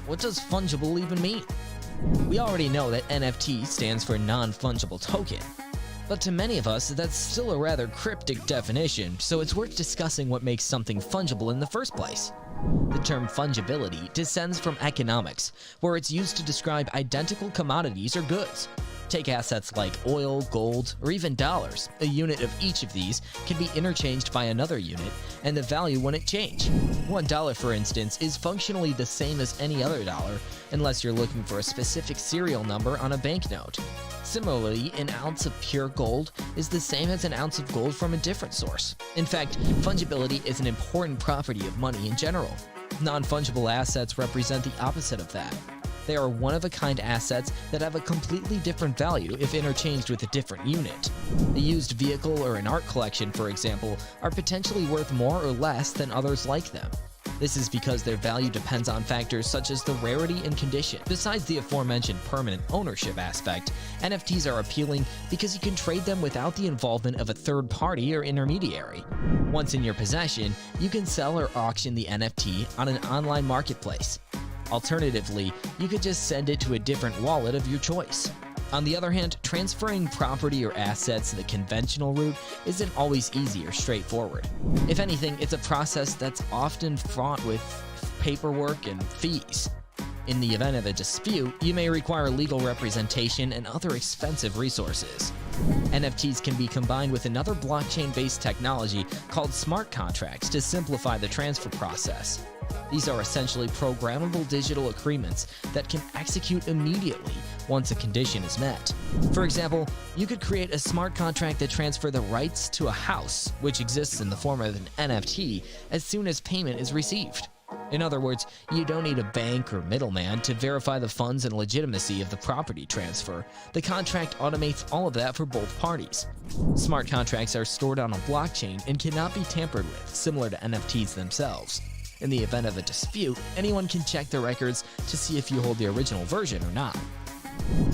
what does fungible even mean? We already know that NFT stands for non-fungible token, but to many of us, that's still a rather cryptic definition, so it's worth discussing what makes something fungible in the first place. The term fungibility descends from economics, where it's used to describe identical commodities or goods. Take assets like oil, gold, or even dollars. A unit of each of these can be interchanged by another unit, and the value wouldn't change. $1, for instance, is functionally the same as any other dollar, unless you're looking for a specific serial number on a banknote. Similarly, an ounce of pure gold is the same as an ounce of gold from a different source. In fact, fungibility is an important property of money in general. Non-fungible assets represent the opposite of that. They are one-of-a-kind assets that have a completely different value if interchanged with a different unit. A used vehicle or an art collection, for example, are potentially worth more or less than others like them. This is because their value depends on factors such as the rarity and condition. Besides the aforementioned permanent ownership aspect, NFTs are appealing because you can trade them without the involvement of a third party or intermediary. Once in your possession, you can sell or auction the NFT on an online marketplace. Alternatively, you could just send it to a different wallet of your choice. On the other hand, transferring property or assets the conventional route isn't always easy or straightforward. If anything, it's a process that's often fraught with paperwork and fees. In the event of a dispute, you may require legal representation and other expensive resources. NFTs can be combined with another blockchain-based technology called smart contracts to simplify the transfer process. These are essentially programmable digital agreements that can execute immediately once a condition is met. For example, you could create a smart contract that transfers the rights to a house, which exists in the form of an NFT, as soon as payment is received. In other words, you don't need a bank or middleman to verify the funds and legitimacy of the property transfer. The contract automates all of that for both parties. Smart contracts are stored on a blockchain and cannot be tampered with, similar to NFTs themselves. In the event of a dispute, anyone can check the records to see if you hold the original version or not.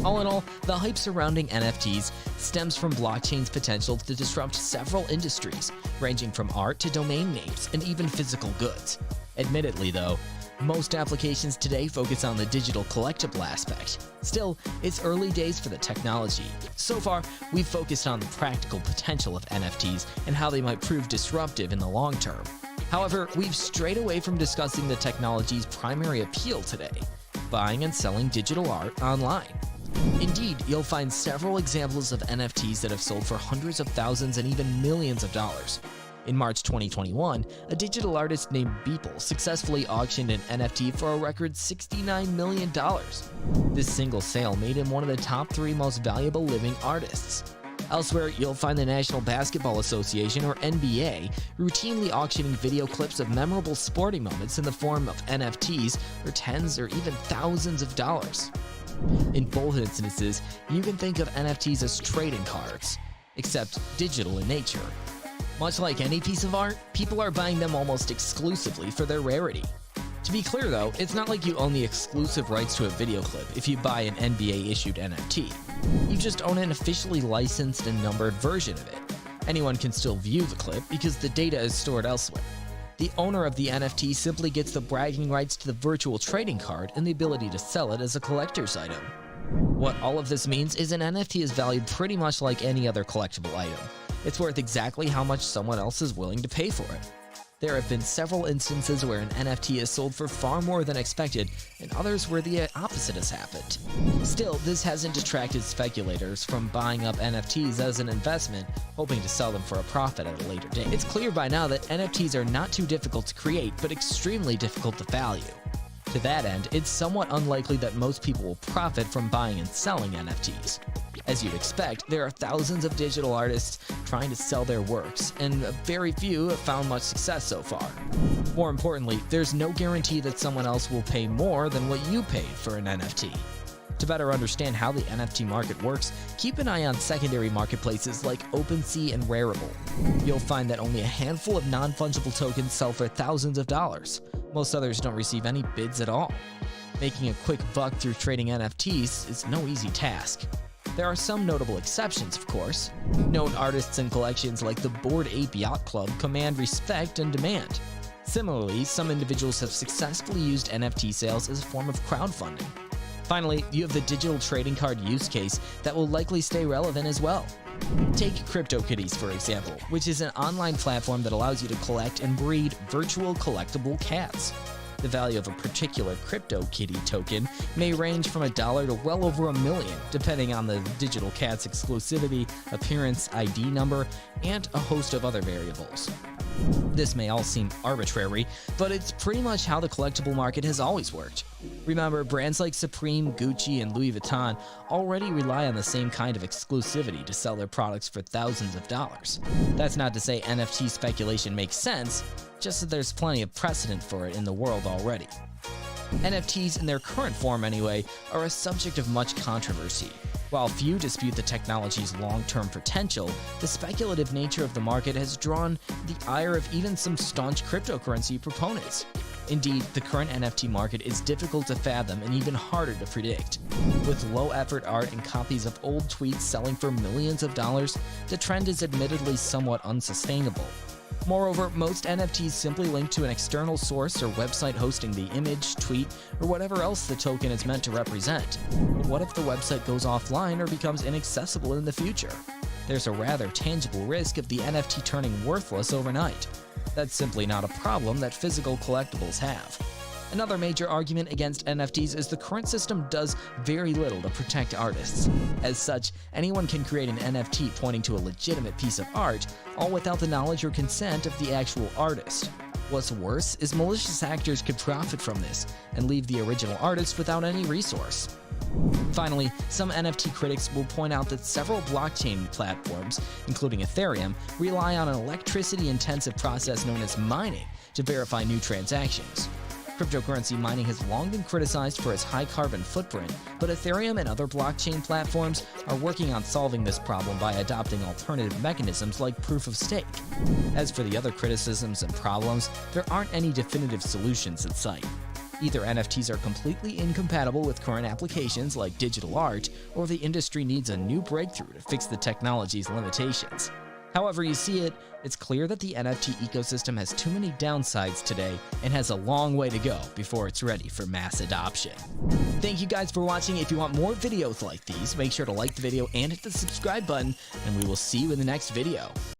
All in all, the hype surrounding NFTs stems from blockchain's potential to disrupt several industries, ranging from art to domain names and even physical goods. Admittedly though, most applications today focus on the digital collectible aspect. Still, it's early days for the technology. So far, we've focused on the practical potential of NFTs and how they might prove disruptive in the long term. However, we've strayed away from discussing the technology's primary appeal today: buying and selling digital art online. Indeed, you'll find several examples of NFTs that have sold for hundreds of thousands and even millions of dollars. In March 2021, a digital artist named Beeple successfully auctioned an NFT for a record $69 million. This single sale made him one of the top 3 most valuable living artists. Elsewhere, you'll find the National Basketball Association, or NBA, routinely auctioning video clips of memorable sporting moments in the form of NFTs for tens or even thousands of dollars. In both instances, you can think of NFTs as trading cards, except digital in nature. Much like any piece of art, people are buying them almost exclusively for their rarity. To be clear though, it's not like you own the exclusive rights to a video clip if you buy an NBA-issued NFT. You just own an officially licensed and numbered version of it. Anyone can still view the clip because the data is stored elsewhere. The owner of the NFT simply gets the bragging rights to the virtual trading card and the ability to sell it as a collector's item. What all of this means is an NFT is valued pretty much like any other collectible item. It's worth exactly how much someone else is willing to pay for it. There have been several instances where an NFT is sold for far more than expected, and others where the opposite has happened. Still, this hasn't detracted speculators from buying up NFTs as an investment, hoping to sell them for a profit at a later date. It's clear by now that NFTs are not too difficult to create, but extremely difficult to value. To that end, it's somewhat unlikely that most people will profit from buying and selling NFTs. As you'd expect, there are thousands of digital artists trying to sell their works, and very few have found much success so far. More importantly, there's no guarantee that someone else will pay more than what you paid for an NFT. To better understand how the NFT market works, keep an eye on secondary marketplaces like OpenSea and Rarible. You'll find that only a handful of non-fungible tokens sell for thousands of dollars. Most others don't receive any bids at all. Making a quick buck through trading NFTs is no easy task. There are some notable exceptions, of course. Known artists and collections like the Bored Ape Yacht Club command respect and demand. Similarly, some individuals have successfully used NFT sales as a form of crowdfunding. Finally, you have the digital trading card use case that will likely stay relevant as well. Take CryptoKitties, for example, which is an online platform that allows you to collect and breed virtual collectible cats. The value of a particular CryptoKitty token may range from $1 to well over $1 million, depending on the digital cat's exclusivity, appearance, ID number, and a host of other variables. This may all seem arbitrary, but it's pretty much how the collectible market has always worked. Remember, brands like Supreme, Gucci, and Louis Vuitton already rely on the same kind of exclusivity to sell their products for thousands of dollars. That's not to say NFT speculation makes sense, just that there's plenty of precedent for it in the world already. NFTs, in their current form anyway, are a subject of much controversy. While few dispute the technology's long-term potential, the speculative nature of the market has drawn the ire of even some staunch cryptocurrency proponents. Indeed, the current NFT market is difficult to fathom and even harder to predict. With low-effort art and copies of old tweets selling for millions of dollars, the trend is admittedly somewhat unsustainable. Moreover, most NFTs simply link to an external source or website hosting the image, tweet, or whatever else the token is meant to represent. But what if the website goes offline or becomes inaccessible in the future? There's a rather tangible risk of the NFT turning worthless overnight. That's simply not a problem that physical collectibles have. Another major argument against NFTs is the current system does very little to protect artists. As such, anyone can create an NFT pointing to a legitimate piece of art, all without the knowledge or consent of the actual artist. What's worse is malicious actors could profit from this and leave the original artist without any resource. Finally, some NFT critics will point out that several blockchain platforms, including Ethereum, rely on an electricity-intensive process known as mining to verify new transactions. Cryptocurrency mining has long been criticized for its high carbon footprint, but Ethereum and other blockchain platforms are working on solving this problem by adopting alternative mechanisms like proof of stake. As for the other criticisms and problems, there aren't any definitive solutions in sight. Either NFTs are completely incompatible with current applications like digital art, or the industry needs a new breakthrough to fix the technology's limitations. However you see it, it's clear that the NFT ecosystem has too many downsides today and has a long way to go before it's ready for mass adoption. Thank you guys for watching. If you want more videos like these, make sure to like the video and hit the subscribe button, and we will see you in the next video.